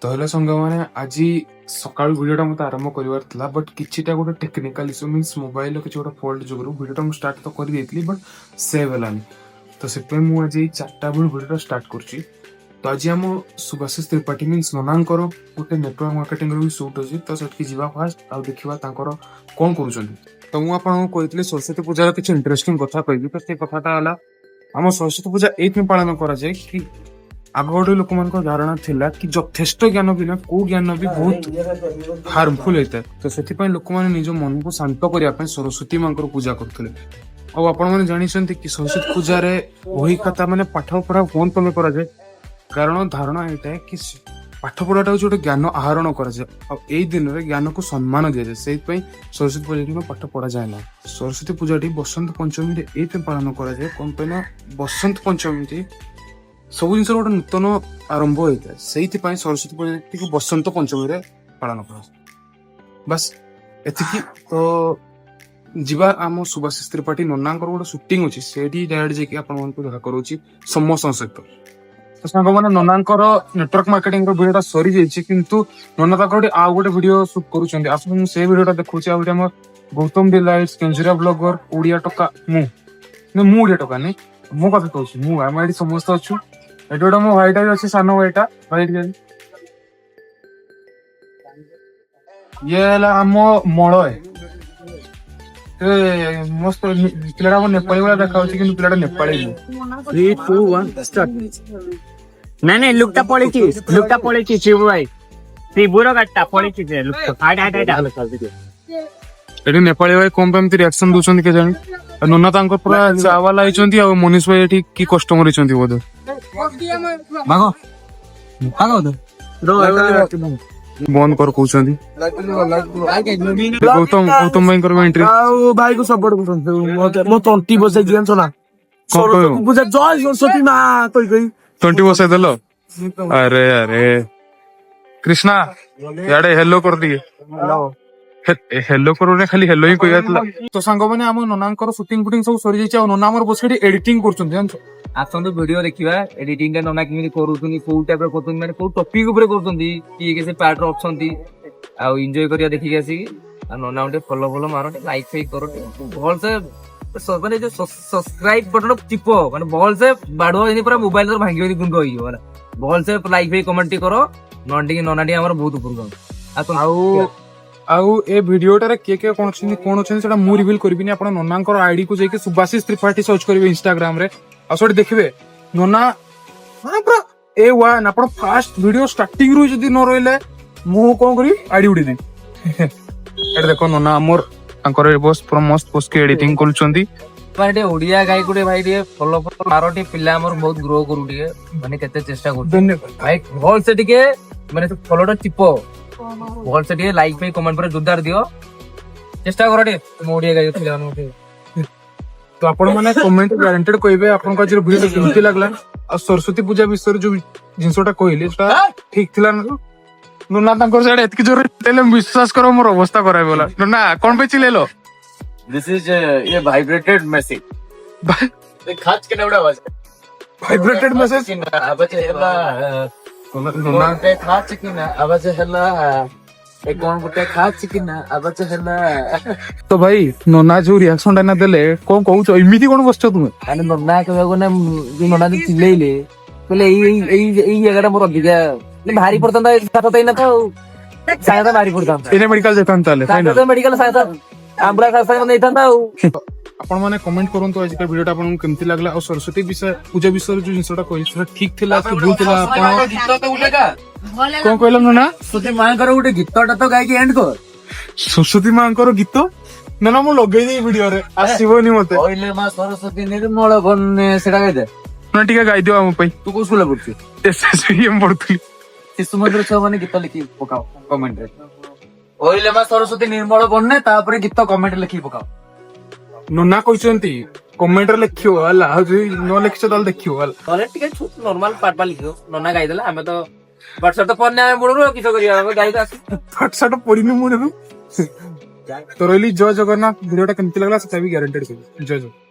हेले संग मैंने आज सकाल वीडियोटा मत आरंभ कर बट किछिटा गोटे टेक्निकल इश्यू मीन्स मोबाइल किसी गोटे फॉल्ट जो वीडियोटा मुझे स्टार्ट तो कर देती बट सेव है तो से मुझे 4टा बेलू वीडियोटा स्टार्ट कर तो आज आम सुभाषिष त्रिपाठी मीन्स ननांकर गोटे नेटवर्क मार्केटिंग भी सुट अच्छी तो सेठकी जावा फास्ट आउ देखा कौन कर तो मुझे सरस्वती पूजार किसी इंटरेस्टिंग कथा कहि तो से कथाटा है आम सरस्वती पूजा ये पालन कराए कि आगे लोक मान धारणा थिला कि यथेष्ट ज्ञान बिना को ज्ञान भी बहुत हार्मफुल होता है तो से लोक मैंने निज मन को शांत करने सरस्वती माँ पूजा करते आपने जानते कि सरस्वती पूजा वही खाता मैंने पाठ पढ़ा कौन तुम कराए कारण धारणा यहाँ है कि पाठ पढ़ाटा हूँ गोटे ज्ञान आहरण कराए दिन में ज्ञान को सम्मान दि जाए से सरस्वती पूजा दिन पाठ पढ़ा जाए ना सरस्वती पूजा बसंत पंचमी ये पालन कराए कौन पे बसंत पंचमी सब जिन गोटे नूतन आरंभ होता है से सरस्वती पूजा बसंत पंचमी पालन कर बस एति तो जीवा आम सुभाषिष त्रिपाठी नना गोटे सुटिंग अच्छी से डायरेक्ट जाकि आपको देखा करोची समस्त सहित तो सांग मैंने नना नेटवर्क मार्केटिंग वीडियो सरी जाइए किंतु नना तक आउ गोटे वीडियो सुट करुँच आप से वीडियो देखुची आम गौतम डिलाइट्स केंजुरिया ब्लॉगर ओडिया टका मु ओडिया टका नहीं मो कथा कहूँ मुझे समस्त अच्छु ये गोटे मो भाईटा भी अच्छे सान भाईटा भाई ये आम मल मस्त पिलाटा नेपाली भाया देखा कि पिलाटा नेपाली नहीं लुकटा पड़ी शिव भाई त्रिपुर काटा पड़ी ये नेपाली भाई कौन पे रिएक्शन दूसरी के जानी नना पूरा चावाला होती मनीष भाई ये कि कस्टमर बोधे बंद कर कहते गौतम भाई भाई को सपोर्ट मो तंटी बसाई जान ना पूजा जय सरस्वती माँ कोई कोई तंटी बसाई देल अरे अरे कृष्णा याडे हेलो कर दिए हेलो करो खाली हेलो ही कही तो सांग मैंने आम नना सुटिंग फुटिंग सब सरी जाइए नना बस एडिटिंग कर आसतु वीडियो देखा एडिटिंग नना केमी कौ टाइप माने कौ टॉपिक ऊपर किए के पार्ट अच्छी आउ एंजॉय करिया देखिक आसिक नना गोटे फॉलो फॉलो मारो लाइक फाइक करो भल से माने जो सब्सक्राइब बटन टिप माने भल से बाड़ुआ पूरा मोबाइल भांगी गुंड हो भल से लाइक फाइक कमेंट करो नना हमर बहुत ऊपर आउ ए वीडियोटारे के कौन अच्छे मु रिवील करबिनी आपण नना आईडी को जाके सुभाषिष त्रिपाठी सर्च करेंगे इंस्टाग्राम रे आ सोटे देखिए नना पूरा A1 आपण फास्ट वीडियो स्टार्टिंग रु जदी न रहले मु कोन करी आईडी उडी दे एटा देखो नना हमर अंकर बस पूरा मस्त पोस्ट के एडिटिंग करछंती माने ओडिया गाय गुडे भाई रे फॉलो मारोटी पिल्ला हमर बहुत ग्रो करू दिए माने केते चेष्टा कर धन्यवाद भाई भल से टिके माने फॉलोटा टिपो भल से टिके लाइक पे कमेंट पर जोरदार दियो चेष्टा करो टे ओडिया गाय पिल्ला न तो आपण माने कमेंट गारंटेड कहबे आपन का जे वीडियो केमती लागला आ सरस्वती पूजा विषय जो जिनसोटा कहले सेटा ठीक थिला नना तांकर साडे एतकी जोर तेले विश्वास करो मोर अवस्था कराय बोला नना कोन पे चिलेलो दिस इज ये वाइब्रेटेड मैसेज खाच के नवड़ा आवाज वाइब्रेटेड मैसेज आवाज हैला नना पे खाच के ना आवाज हैला एक कोन गुटे खाच के ना आवाज हैला तो भाई नना जो रिएक्शन ना देले कोन कहउछ इमिति कोन बसछ तुमे अने नना कहबो ना जो नना जे चिलेइले कहले एई जगहटा मोर अधिका भारी पड़ता साथ ना तो सायदा भारी पड़ता इने मेडिकल जेतान ताले सायदा मेडिकल सायदा आंबरा सायदा नै था आपण माने कमेंट करंतु आज का वीडियोटा आपन केमती लागला और सरस्वती विषय पूजा विषय जो जिनसोटा कहली सेटा ठीक थिला कि भूल थिला आपण गीत तो उठेगा कोन कहलम ना सरस्वती मां कर उठे गीतटा तो गाय के एंड कर सरस्वती मां कर गीत ना मैं लगे दे वीडियो रे आसीबोनी मते ओइले मां सरस्वती निर्मल बन्ने सेटा गाय दे ना ठीक है गाय दियो हम पई तू को स्कूल पढ़ती एसएसबीएम पढ़ती शिशु मंदिर छ माने गीत लिखि पकाओ कमेंट रे ओइले मां सरस्वती निर्मल बन्ने तापर गीत कमेंट लिखि पकाओ नना कहचंती कमेंट रे लिखियो हला न लिखछ ताल देखियो हला अरे ठीक है नॉर्मल पार्ट पा लिखियो नना गाय देला हमें तो व्हाट्सएप तो पन्ने हमें मुड़रो किछो करिया गाय तो आसी व्हाट्सएप पढ़िनी मुड़रो तो रोली जय जगन्नाथ वीडियोटा केमती लागला से भी गारंटेड कर जय जय